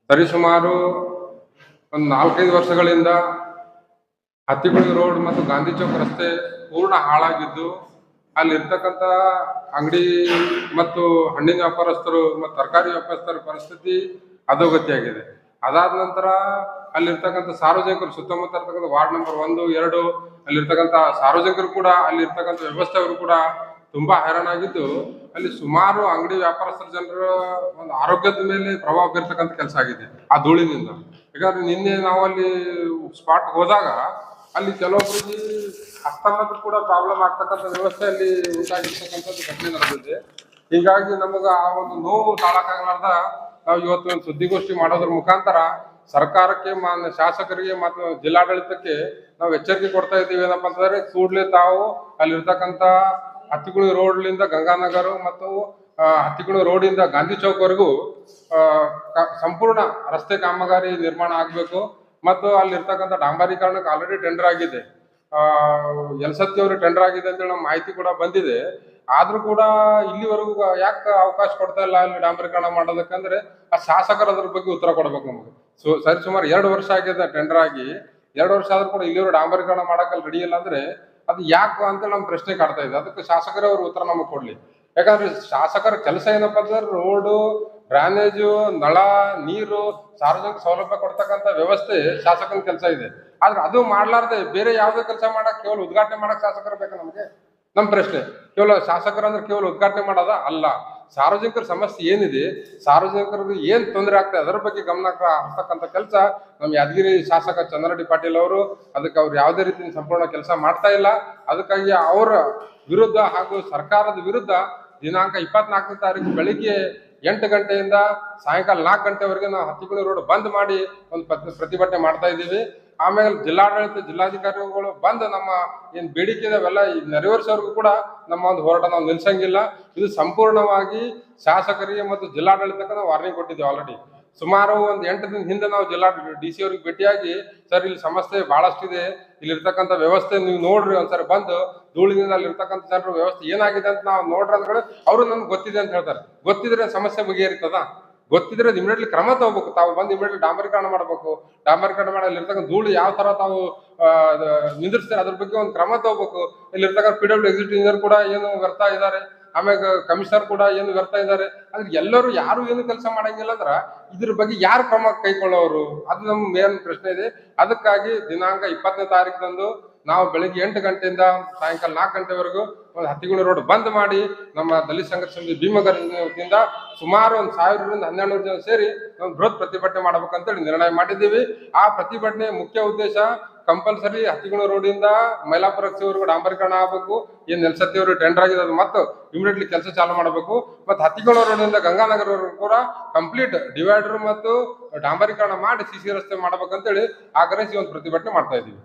ಸರಿಸುಮಾರು ಒಂದು 4-5 ವರ್ಷಗಳಿಂದ ಹತ್ತಿಗುಳಿ ರೋಡ್ ಮತ್ತು ಗಾಂಧಿ ಚೌಕ್ ರಸ್ತೆ ಪೂರ್ಣ ಹಾಳಾಗಿದ್ದು, ಅಲ್ಲಿರ್ತಕ್ಕಂಥ ಅಂಗಡಿ ಮತ್ತು ಹಣ್ಣಿನ ವ್ಯಾಪಾರಸ್ಥರು ಮತ್ತು ತರಕಾರಿ ವ್ಯಾಪಾರಸ್ಥರ ಪರಿಸ್ಥಿತಿ ಅಧೋಗತಿಯಾಗಿದೆ. ಅದಾದ ನಂತರ ಅಲ್ಲಿರ್ತಕ್ಕಂಥ ಸಾರ್ವಜನಿಕರು, ಸುತ್ತಮುತ್ತ ಇರ್ತಕ್ಕಂಥ ವಾರ್ಡ್ ನಂಬರ್ 1, 2 ಅಲ್ಲಿರ್ತಕ್ಕಂಥ ಸಾರ್ವಜನಿಕರು ಕೂಡ, ಅಲ್ಲಿರ್ತಕ್ಕಂಥ ವ್ಯವಸ್ಥೆಯವರು ಕೂಡ ತುಂಬಾ ಹೈರಾಣಾಗಿದ್ದು, ಅಲ್ಲಿ ಸುಮಾರು ಅಂಗಡಿ ವ್ಯಾಪಾರಸ್ಥರ ಜನರ ಒಂದು ಆರೋಗ್ಯದ ಮೇಲೆ ಪ್ರಭಾವ ಬೀರ್ತಕ್ಕಂಥ ಕೆಲಸ ಆಗಿದೆ ಆ ಧೂಳಿನಿಂದ. ಯಾಕಂದ್ರೆ ನಿನ್ನೆ ನಾವು ಅಲ್ಲಿ ಸ್ಪಾಟ್ ಹೋದಾಗ ಅಲ್ಲಿ ಕೆಲವೊಬ್ಬರಿಗೆ ಹಸ್ತಮದ ಕೂಡ ಪ್ರಾಬ್ಲಮ್ ಆಗ್ತಕ್ಕಂಥ ವ್ಯವಸ್ಥೆ ಅಲ್ಲಿ ಉಂಟಾಗಿರ್ತಕ್ಕಂಥದ್ದು ಘಟನೆ ನಡೆದಿದೆ. ಹೀಗಾಗಿ ನಮಗ ಆ ಒಂದು ನೋವು ತಾಳಕ್ಕಾಗಲಾರ್ದ ನಾವು ಇವತ್ತು ಒಂದು ಸುದ್ದಿಗೋಷ್ಠಿ ಮಾಡೋದ್ರ ಮುಖಾಂತರ ಸರ್ಕಾರಕ್ಕೆ, ಮಾನ್ಯ ಶಾಸಕರಿಗೆ ಮತ್ತು ಜಿಲ್ಲಾಡಳಿತಕ್ಕೆ ನಾವು ಎಚ್ಚರಿಕೆ ಕೊಡ್ತಾ ಇದ್ದೀವಿ. ಏನಪ್ಪಾ ಅಂತಂದ್ರೆ, ಕೂಡ್ಲೆ ತಾವು ಅಲ್ಲಿರ್ತಕ್ಕಂಥ ಹತ್ತಿಗುಳಿ ರೋಡ್ಲಿಂದ ಗಂಗಾನಗರ ಮತ್ತು ಹತ್ತಿಗುಳಿ ರೋಡಿಂದ ಗಾಂಧಿ ಚೌಕ್ ವರೆಗೂ ಸಂಪೂರ್ಣ ರಸ್ತೆ ಕಾಮಗಾರಿ ನಿರ್ಮಾಣ ಆಗ್ಬೇಕು. ಮತ್ತು ಅಲ್ಲಿರ್ತಕ್ಕಂಥ ಡಾಂಬರೀಕರಣಕ್ಕೆ ಆಲ್ರೆಡಿ ಟೆಂಡರ್ ಆಗಿದೆ, ಎಲ್ಸತ್ತಿ ಅವರು ಟೆಂಡರ್ ಆಗಿದೆ ಅಂತೇಳಿ ನಮ್ಮ ಮಾಹಿತಿ ಕೂಡ ಬಂದಿದೆ. ಆದ್ರೂ ಕೂಡ ಇಲ್ಲಿವರೆಗೂ ಯಾಕೆ ಅವಕಾಶ ಕೊಡ್ತಾ ಇಲ್ಲ ಅಲ್ಲಿ ಡಾಂಬರೀಕರಣ ಮಾಡೋದಕ್ಕಂದ್ರೆ, ಆ ಶಾಸಕರು ಅದ್ರ ಬಗ್ಗೆ ಉತ್ತರ ಕೊಡ್ಬೇಕು ನಮಗೆ. ಸರಿಸುಮಾರು 2 ವರ್ಷ ಆಗಿದೆ ಟೆಂಡರ್ ಆಗಿ. 2 ವರ್ಷ ಆದ್ರೂ ಕೂಡ ಇಲ್ಲಿವರು ಡಾಂಬರೀಕರಣ ಮಾಡಕ್ಕಲ್ಲಿ ರೆಡಿ ಇಲ್ಲ ಅಂದ್ರೆ ಅದು ಯಾಕೆ ಅಂತ ನಮ್ಮ ಪ್ರಶ್ನೆ ಕಾಡ್ತಾ ಇದೆ. ಅದಕ್ಕೆ ಶಾಸಕರೇ ಅವರು ಉತ್ತರ ನಮಗೆ ಕೊಡ್ಲಿ. ಯಾಕಂದ್ರೆ ಶಾಸಕರ ಕೆಲಸ ಏನಪ್ಪಾ ಅಂದ್ರೆ, ರೋಡು, ಡ್ರೈನೇಜು, ನಳ ನೀರು, ಸಾರ್ವಜನಿಕ ಸೌಲಭ್ಯ ಕೊಡ್ತಕ್ಕಂಥ ವ್ಯವಸ್ಥೆ ಶಾಸಕನ ಕೆಲಸ ಇದೆ. ಆದ್ರೆ ಅದು ಮಾಡ್ಲಾರ್ದೆ ಬೇರೆ ಯಾವುದೇ ಕೆಲಸ ಮಾಡಕ್, ಕೇವಲ ಉದ್ಘಾಟನೆ ಮಾಡಕ್ ಶಾಸಕರು ಬೇಕಾ ನಮಗೆ? ನಮ್ಮ ಪ್ರಶ್ನೆ. ಕೇವಲ ಶಾಸಕರು ಅಂದ್ರೆ ಕೇವಲ ಉದ್ಘಾಟನೆ ಮಾಡೋದ ಅಲ್ಲ, ಸಾರ್ವಜನಿಕರ ಸಮಸ್ಯೆ ಏನಿದೆ, ಸಾರ್ವಜನಿಕರಿಗೆ ಏನ್ ತೊಂದರೆ ಆಗ್ತದೆ ಅದರ ಬಗ್ಗೆ ಗಮನ ಹರಿಸ್ತಕ್ಕಂಥ ಕೆಲಸ ನಮ್ಮ ಯಾದಗಿರಿ ಶಾಸಕ ಚಂದ್ರರೆಡ್ಡಿ ಪಾಟೀಲ್ ಅವರು, ಅದಕ್ಕೆ ಅವ್ರು ಯಾವುದೇ ರೀತಿ ಸಂಪೂರ್ಣ ಕೆಲಸ ಮಾಡ್ತಾ ಇಲ್ಲ. ಅದಕ್ಕಾಗಿ ಅವರ ವಿರುದ್ಧ ಹಾಗೂ ಸರ್ಕಾರದ ವಿರುದ್ಧ ದಿನಾಂಕ 24ನೇ ತಾರೀಕು ಬೆಳಿಗ್ಗೆ 8 ಗಂಟೆಯಿಂದ ಸಾಯಂಕಾಲ 4 ಗಂಟೆವರೆಗೆ ನಾವು ಹತ್ತಿಗುಳಿ ರೋಡ್ ಬಂದ್ ಮಾಡಿ ಒಂದು ಪ್ರತಿಭಟನೆ ಮಾಡ್ತಾ ಇದ್ದೀವಿ. ಆಮೇಲೆ ಜಿಲ್ಲಾಡಳಿತ, ಜಿಲ್ಲಾಧಿಕಾರಿಗಳು ಬಂದು ನಮ್ಮ ಏನ್ ಬೇಡಿಕೆ ಇದಾವೆಲ್ಲ ನೆರವೇರಿಸೋರ್ಗು ಕೂಡ ನಮ್ಮ ಒಂದು ಹೋರಾಟ ನಾವು ನಿಲ್ಸಂಗಿಲ್ಲ. ಇದು ಸಂಪೂರ್ಣವಾಗಿ ಶಾಸಕರಿಗೆ ಮತ್ತು ಜಿಲ್ಲಾಡಳಿತಕ್ಕೆ ನಾವು ವಾರ್ನಿಂಗ್ ಕೊಟ್ಟಿದ್ದೀವಿ ಆಲ್ರೆಡಿ. ಸುಮಾರು ಒಂದು 8 ದಿನ ಹಿಂದೆ ನಾವು ಜಿಲ್ಲಾ DC ಅವ್ರಿಗೆ ಭೇಟಿಯಾಗಿ, ಸರ್ ಇಲ್ಲಿ ಸಮಸ್ಯೆ ಬಹಳಷ್ಟಿದೆ, ಇಲ್ಲಿರ್ತಕ್ಕಂಥ ವ್ಯವಸ್ಥೆ ನೀವು ನೋಡ್ರಿ, ಒಂದ್ಸರಿ ಬಂದು ಧೂಳಿನಿಂದ ಅಲ್ಲಿರ್ತಕ್ಕಂಥ ಜನರ ವ್ಯವಸ್ಥೆ ಏನಾಗಿದೆ ಅಂತ ನಾವು ನೋಡ್ರಿ ಅಂದ್ರೆ ಅವರು ನಮ್ಗೆ ಗೊತ್ತಿದೆ ಅಂತ ಹೇಳ್ತಾರೆ. ಗೊತ್ತಿದ್ರೆ ಸಮಸ್ಯೆ ಬಗೆಹರಿತದ? ಗೊತ್ತಿದ್ರೆ ಇಮಿಡಿಯೇಟ್ಲಿ ಕ್ರಮ ತಗೋಬೇಕು. ತಾವು ಬಂದು ಇಮಿಡಿಯೇಟ್ಲಿ ಡಾಂಬರೀಕರಣ ಮಾಡಬೇಕು. ಡಾಂಬರೀಕರಣ ಮಾಡಿ ಅಲ್ಲಿರ್ತಕ್ಕಂಥ ಧೂಳು ಯಾವ ತರ ತಾವು ನಿಂದಿರ್ಸ್ತಾರೆ ಅದ್ರ ಬಗ್ಗೆ ಒಂದು ಕ್ರಮ ತಗೋಬೇಕು. ಇಲ್ಲಿರ್ತಕ್ಕಂಥ PW ಎಕ್ಸಿಕ್ಯೂಟಿವ್ ಇಂಜಿನಿಯರ್ ಕೂಡ ಏನು ವ್ಯರ್ಥ ಇದ್ದಾರೆ, ಆಮೇಲೆ ಕಮಿಷನರ್ ಕೂಡ ಏನು ವ್ಯರ್ಥ ಇದ್ದಾರೆ. ಅಂದ್ರೆ ಎಲ್ಲರೂ ಯಾರು ಏನು ಕೆಲಸ ಮಾಡಂಗಿಲ್ಲ ಅಂದ್ರ ಇದ್ರ ಬಗ್ಗೆ ಯಾರು ಕ್ರಮ ಕೈಗೊಳ್ಳೋರು? ಅದು ನಮ್ಮ ಮೇನ್ ಪ್ರಶ್ನೆ ಇದೆ. ಅದಕ್ಕಾಗಿ ದಿನಾಂಕ 20ನೇ ತಾರೀಕಂದು ನಾವು ಬೆಳಿಗ್ಗೆ 8 ಗಂಟೆಯಿಂದ ಸಾಯಂಕಾಲ 4 ಗಂಟೆವರೆಗೂ ಒಂದು ಹತ್ತಿಗುಳಿ ರೋಡ್ ಬಂದ್ ಮಾಡಿ ನಮ್ಮ ದಲಿತ ಸಂಘರ್ಷ ಸಮಿತಿ ಭೀಮಗರದಿಂದ ಸುಮಾರು ಒಂದು 1000ರಿಂದ 1200 ಜನ ಸೇರಿ ಒಂದು ಬೃಹತ್ ಪ್ರತಿಭಟನೆ ಮಾಡ್ಬೇಕಂತೇಳಿ ನಿರ್ಣಯ ಮಾಡಿದ್ದೀವಿ. ಆ ಪ್ರತಿಭಟನೆ ಮುಖ್ಯ ಉದ್ದೇಶ ಕಂಪಲ್ಸರಿ ಹತ್ತಿಗುಳಿ ರೋಡಿಂದ ಮೈಲಾಪುರವರೆಗೂ ಡಾಂಬರೀಕರಣ ಆಗಬೇಕು. ಏನ್ ಎಲ್ಸತ್ತಿ ಅವರು ಟೆಂಡರ್ ಆಗಿದೆ ಅದು ಮತ್ತು ಇಮಿಡಿಯೇಟ್ಲಿ ಕೆಲಸ ಚಾಲು ಮಾಡಬೇಕು. ಮತ್ತು ಹತ್ತಿಗುಳಿ ರೋಡಿಂದ ಗಂಗಾನಗರವರೆಗೂ ಕೂಡ ಕಂಪ್ಲೀಟ್ ಡಿವೈಡರ್ ಮತ್ತು ಡಾಂಬರೀಕರಣ ಮಾಡಿ CC ರಸ್ತೆ ಮಾಡ್ಬೇಕಂತೇಳಿ ಆಗ್ರಹಿಸಿ ಒಂದು ಪ್ರತಿಭಟನೆ ಮಾಡ್ತಾ ಇದ್ದೀವಿ.